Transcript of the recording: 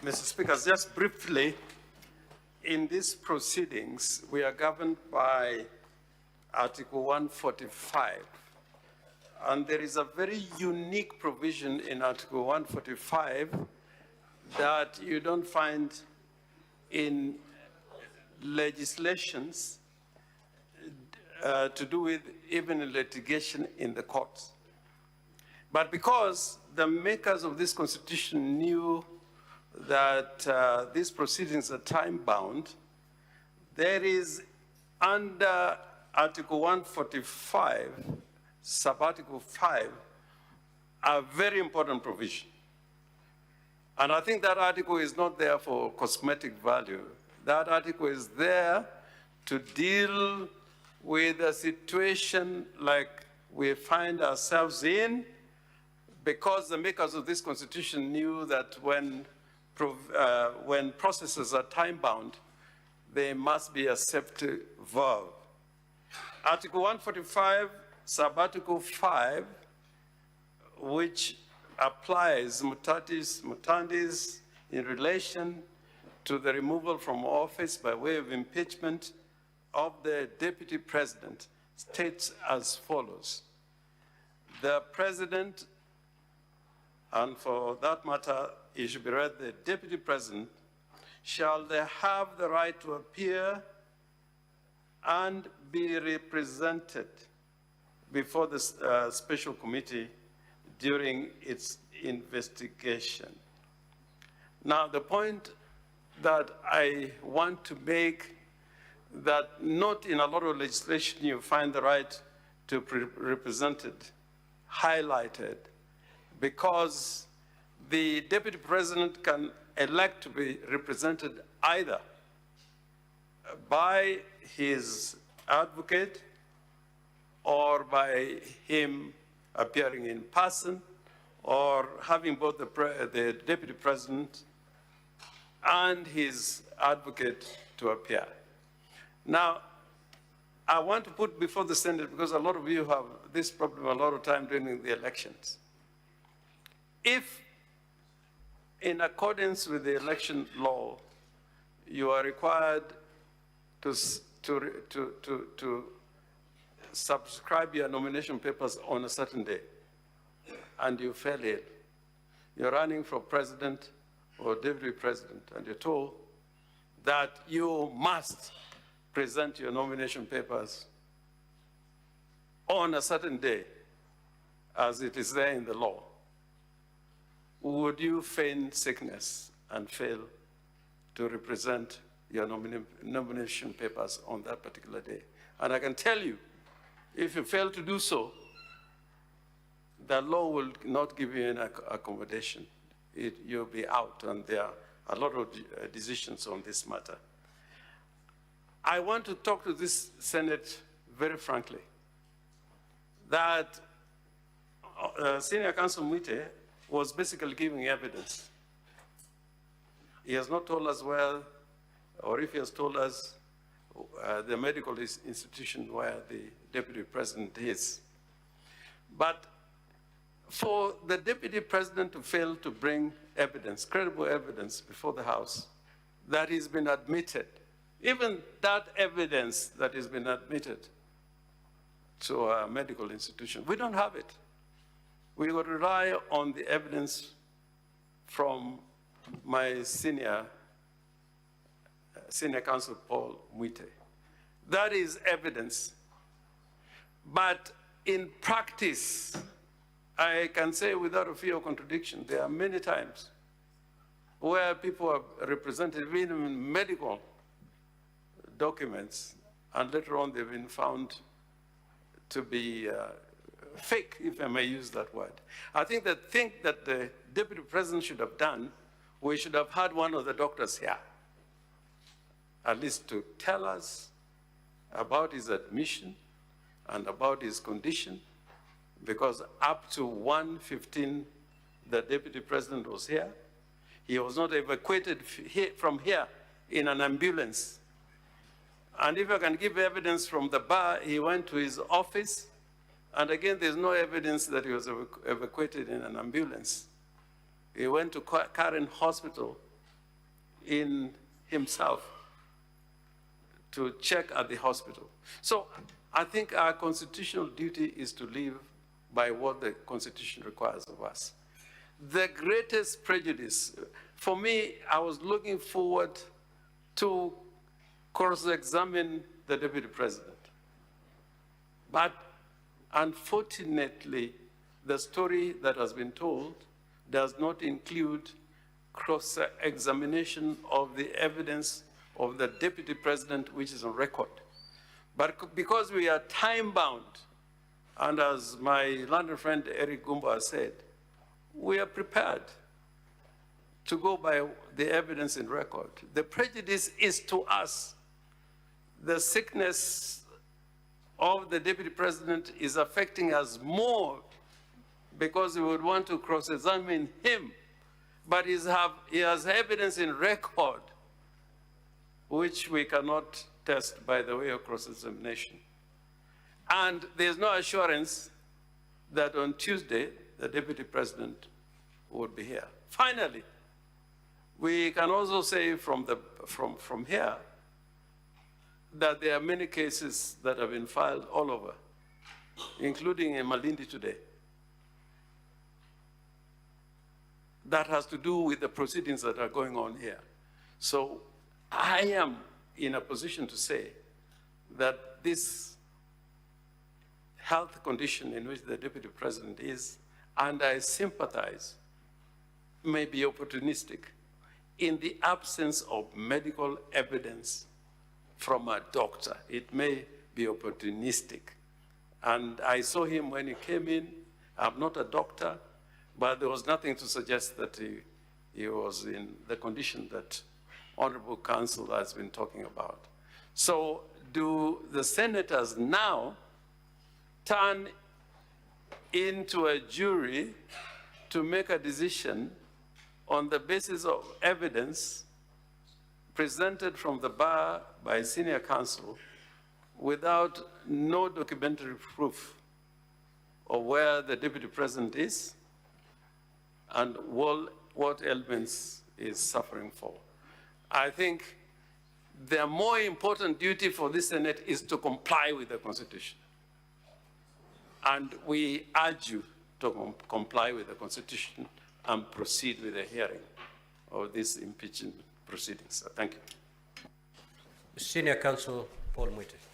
Mr. Speaker, just briefly, in these proceedings, we are governed by Article 145. And there is a very unique provision in Article 145 that you don't find in legislations to do with even litigation in the courts. But because the makers of this constitution knew that these proceedings are time-bound, there is under Article 145, Sub-Article 5, a very important provision. And I think that article is not there for cosmetic value. That article is there to deal with a situation like we find ourselves in, because the makers of this constitution knew that when processes are time-bound, they must be a safety valve. Article 145, Sub-Article 5, which applies mutatis mutandis in relation to the removal from office by way of impeachment of the Deputy President, states as follows. The President, and for that matter, it should be read, the Deputy President, shall they have the right to appear and be represented before the special committee during its investigation. Now, the point that I want to make, that not in a lot of legislation you find the right to be represented highlighted, because the Deputy President can elect to be represented either by his advocate or by him appearing in person, or having both the Deputy President and his advocate to appear. Now, I want to put before the Senate, because a lot of you have this problem a lot of time during the elections. If, in accordance with the election law, you are required to subscribe your nomination papers on a certain day, and you fail it, you're running for president or deputy president, and you're told that you must present your nomination papers on a certain day, as it is there in the law, would you feign sickness and fail to represent your nomination papers on that particular day? And I can tell you, if you fail to do so, the law will not give you an accommodation. You'll be out, and there are a lot of decisions on this matter. I want to talk to this Senate very frankly, that Senior Counsel Mwite was basically giving evidence. He has not told us where, or if he has told us, the medical institution where the Deputy President is. But for the Deputy President to fail to bring evidence, credible evidence before the House that has been admitted, even that evidence that has been admitted to a medical institution, we don't have it. We will rely on the evidence from my senior counsel, Paul Mwite. That is evidence. But in practice, I can say without a fear of contradiction, there are many times where people are represented even in medical documents, and later on they've been found to be fake, if I may use that word. I think that the Deputy President should have done, we should have had one of the doctors here, at least to tell us about his admission and about his condition, because up to 1:15, the Deputy President was here. He was not evacuated from here in an ambulance. And if I can give evidence from the bar, he went to his office, and again, there's no evidence that he was evacuated in an ambulance. He went to Karen Hospital in himself to check at the hospital. So I think our constitutional duty is to live by what the Constitution requires of us. The greatest prejudice, for me, I was looking forward to cross-examine the Deputy President. But unfortunately, the story that has been told does not include cross-examination of the evidence of the Deputy President, which is on record. But because we are time-bound, and as my London friend Eric Gumba said, we are prepared to go by the evidence in record. The prejudice is to us. The sickness of the Deputy President is affecting us more because we would want to cross-examine him. But he has evidence in record which we cannot test by the way of cross-examination. And there's no assurance that on Tuesday, the Deputy President would be here. Finally, we can also say from here that there are many cases that have been filed all over, including in Malindi today, that has to do with the proceedings that are going on here. So I am in a position to say that this health condition in which the Deputy President is, and I sympathize, may be opportunistic in the absence of medical evidence from a doctor. It may be opportunistic. And I saw him when he came in. I'm not a doctor, but there was nothing to suggest that he was in the condition that Honorable Counsel has been talking about. So do the senators now turn into a jury to make a decision on the basis of evidence presented from the bar by senior counsel without no documentary proof of where the Deputy President is and what ailments is suffering for? I think the more important duty for this Senate is to comply with the Constitution. And we urge you to comply with the Constitution and proceed with the hearing of these impeachment proceedings. Thank you. Senior Counsel Paul Mwite.